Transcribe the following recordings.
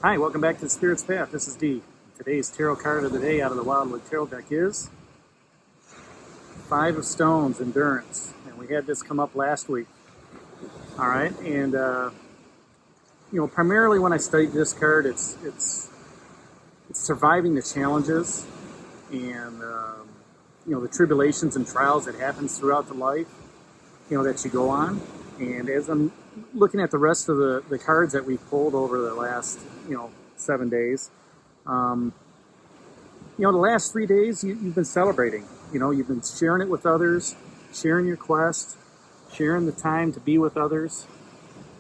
Hi, welcome back to the Spirit's Path. This is Dee. Today's tarot card of the day out of the Wildwood Tarot deck is Five of Stones, Endurance. And we had this come up last week. All right, and primarily when I studied this card, it's surviving the challenges and the tribulations and trials that happens throughout the life, that you go on. And as I'm looking at the rest of the cards that we've pulled over the last 7 days, the last 3 days you've been celebrating. You've been sharing it with others, sharing your quest, sharing the time to be with others.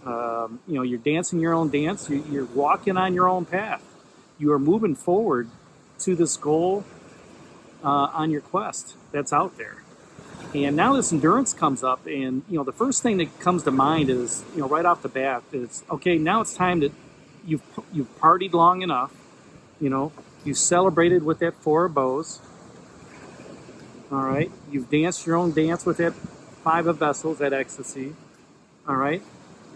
You're dancing your own dance. You're walking on your own path. You are moving forward to this goal on your quest that's out there. And now this endurance comes up, and the first thing that comes to mind is right off the bat is, okay, now it's time that you've partied long enough. You've celebrated with that Four of Bows. All right, you've danced your own dance with that Five of Vessels, that ecstasy. All right,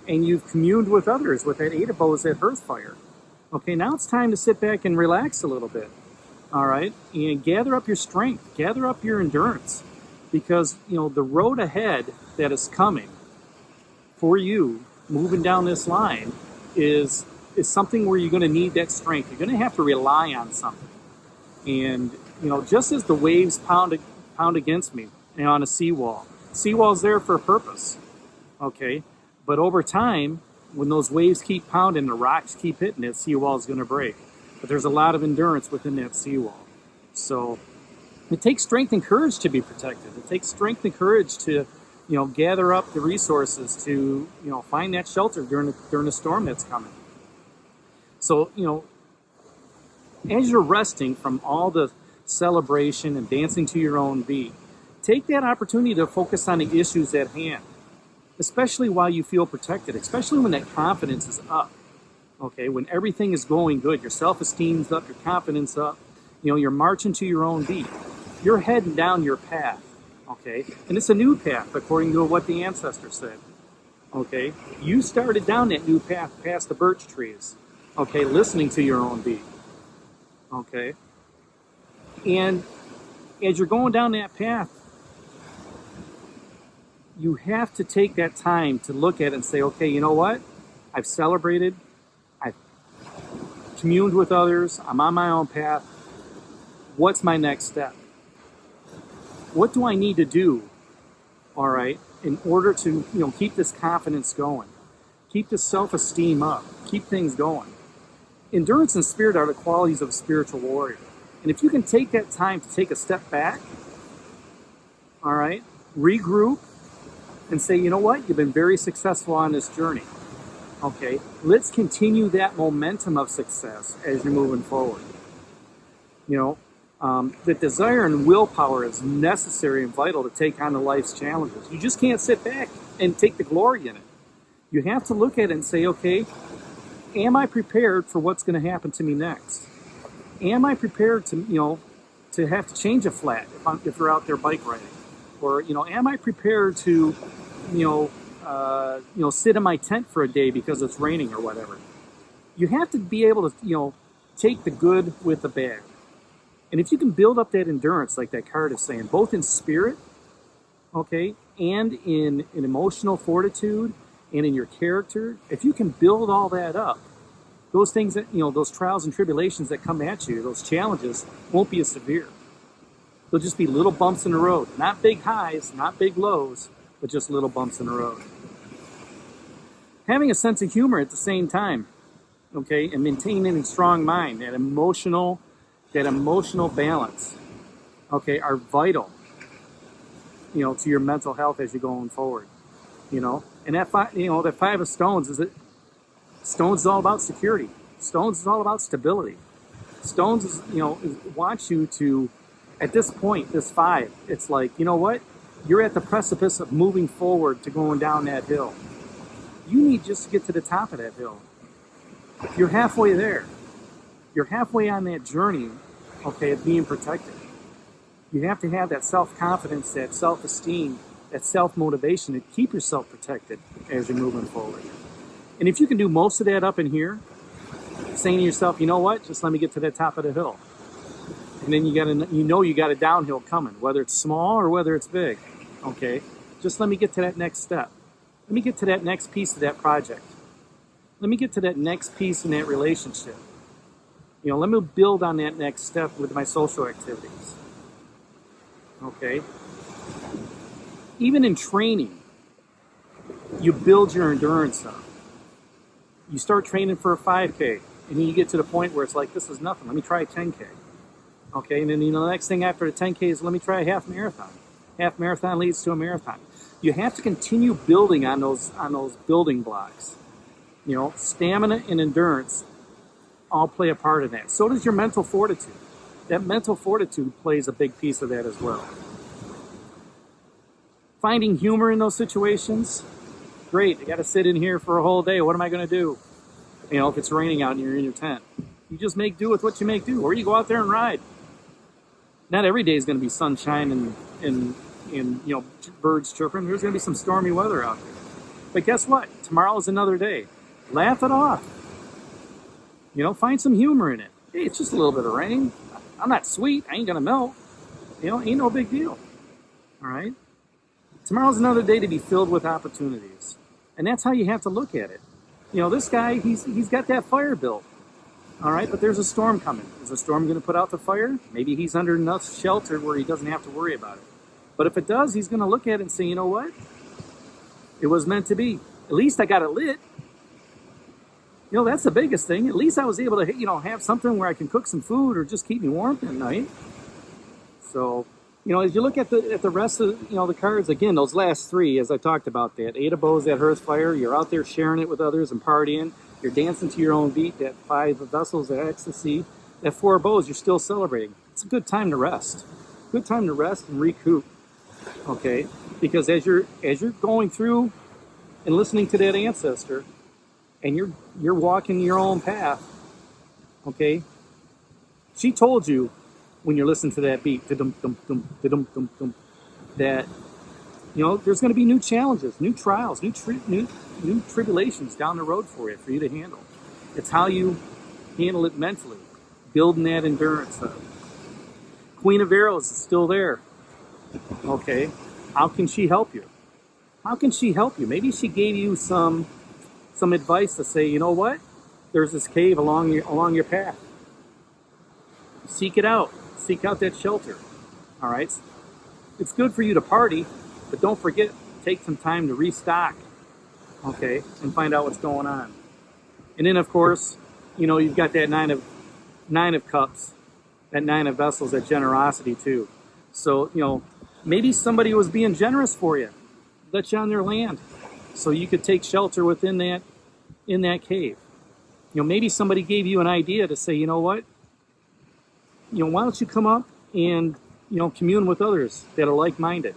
and you've communed with others with that Eight of Bows, that Hearth Fire. Okay, now it's time to sit back and relax a little bit. All right, and gather up your strength, gather up your endurance. Because, the road ahead that is coming for you, moving down this line, is something where you're going to need that strength. You're going to have to rely on something. And, just as the waves pound against me on a seawall's there for a purpose, okay? But over time, when those waves keep pounding, the rocks keep hitting, that seawall is going to break. But there's a lot of endurance within that seawall. So it takes strength and courage to be protected. It takes strength and courage to, gather up the resources to, find that shelter during the storm that's coming. So, as you're resting from all the celebration and dancing to your own beat, take that opportunity to focus on the issues at hand, especially while you feel protected, especially when that confidence is up. Okay, when everything is going good, your self-esteem's up, your confidence up, you're marching to your own beat. You're heading down your path, okay? And it's a new path, according to what the ancestors said, okay? You started down that new path past the birch trees, okay, listening to your own beat, okay? And as you're going down that path, you have to take that time to look at it and say, okay, you know what? I've celebrated, I've communed with others, I'm on my own path. What's my next step? What do I need to do, all right, in order to, keep this confidence going, keep this self-esteem up, keep things going? Endurance and spirit are the qualities of a spiritual warrior. And if you can take that time to take a step back, all right, regroup, and say, you know what, you've been very successful on this journey. Okay, let's continue that momentum of success as you're moving forward. The desire and willpower is necessary and vital to take on the life's challenges. You just can't sit back and take the glory in it. You have to look at it and say, okay, am I prepared for what's going to happen to me next? Am I prepared to, to have to change a flat if you're out there bike riding? Or, am I prepared to, sit in my tent for a day because it's raining or whatever? You have to be able to, take the good with the bad. And if you can build up that endurance, like that card is saying, both in spirit, okay, and in emotional fortitude and in your character, if you can build all that up, those things that, those trials and tribulations that come at you, those challenges, won't be as severe. They'll just be little bumps in the road. Not big highs, not big lows, but just little bumps in the road. Having a sense of humor at the same time, okay, and maintaining a strong mind, that emotional balance, okay, are vital, to your mental health as you're going forward, And that that Five of Stones Stones is all about security. Stones is all about stability. Stones is, wants you to, at this point, this five, it's like, you know what? You're at the precipice of moving forward to going down that hill. You need just to get to the top of that hill. You're halfway there. You're halfway on that journey, okay, of being protected. You have to have that self-confidence, that self-esteem, that self-motivation to keep yourself protected as you're moving forward. And if you can do most of that up in here, saying to yourself, you know what, just let me get to the top of the hill. And then you got a downhill coming, whether it's small or whether it's big. Okay, just let me get to that next step. Let me get to that next piece of that project. Let me get to that next piece in that relationship. Let me build on that next step with my social activities. Okay? Even in training, you build your endurance up. You start training for a 5K, and then you get to the point where it's like, this is nothing. Let me try a 10K. Okay, and then the next thing after the 10K is let me try a half marathon. Half marathon leads to a marathon. You have to continue building on those building blocks. Stamina and endurance all play a part in that. So does your mental fortitude. That mental fortitude plays a big piece of that as well. Finding humor in those situations, great. I got to sit in here for a whole day. What am I going to do? If it's raining out and you're in your tent, you just make do with what you make do, or you go out there and ride. Not every day is going to be sunshine and birds chirping. There's going to be some stormy weather out there. But guess what? Tomorrow is another day. Laugh it off. Find some humor in it. Hey, it's just a little bit of rain. I'm not sweet. I ain't going to melt. Ain't no big deal. All right? Tomorrow's another day to be filled with opportunities. And that's how you have to look at it. This guy, he's got that fire built. All right, but there's a storm coming. Is the storm going to put out the fire? Maybe he's under enough shelter where he doesn't have to worry about it. But if it does, he's going to look at it and say, you know what? It was meant to be. At least I got it lit. That's the biggest thing. At least I was able to, have something where I can cook some food or just keep me warm at night. So, as you look at the rest of, the cards, again, those last three, as I talked about that, 8 of bows, that hearth fire, you're out there sharing it with others and partying. You're dancing to your own beat. That 5 of vessels, that ecstasy. That 4 of bows, you're still celebrating. It's a good time to rest. Good time to rest and recoup. Okay? Because as you're going through and listening to that ancestor, and you're walking your own path, okay? She told you when you're listening to that beat, that there's going to be new challenges, new trials, new tribulations down the road for you to handle. It's how you handle it mentally, building that endurance up. Queen of Arrows is still there. Okay, how can she help you? How can she help you? Maybe she gave you some advice to say, you know what? There's this cave along your path. Seek it out. Seek out that shelter. All right? It's good for you to party, but don't forget, take some time to restock, okay, and find out what's going on. And then, of course, you've got that nine of cups, that 9 of vessels, that generosity too. So, maybe somebody was being generous for you, let you on their land, so you could take shelter within that cave. Maybe somebody gave you an idea to say, you know what? Why don't you come up and, commune with others that are like-minded.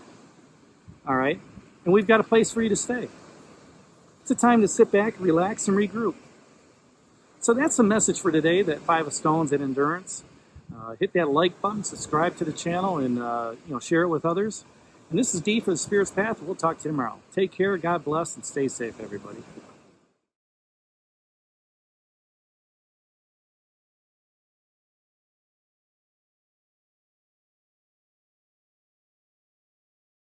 All right? And we've got a place for you to stay. It's a time to sit back, relax, and regroup. So that's the message for today, that 5 of stones and endurance. Hit that like button, subscribe to the channel, and, share it with others. And this is Dee for the Spirit's Path. We'll talk to you tomorrow. Take care, God bless, and stay safe, everybody.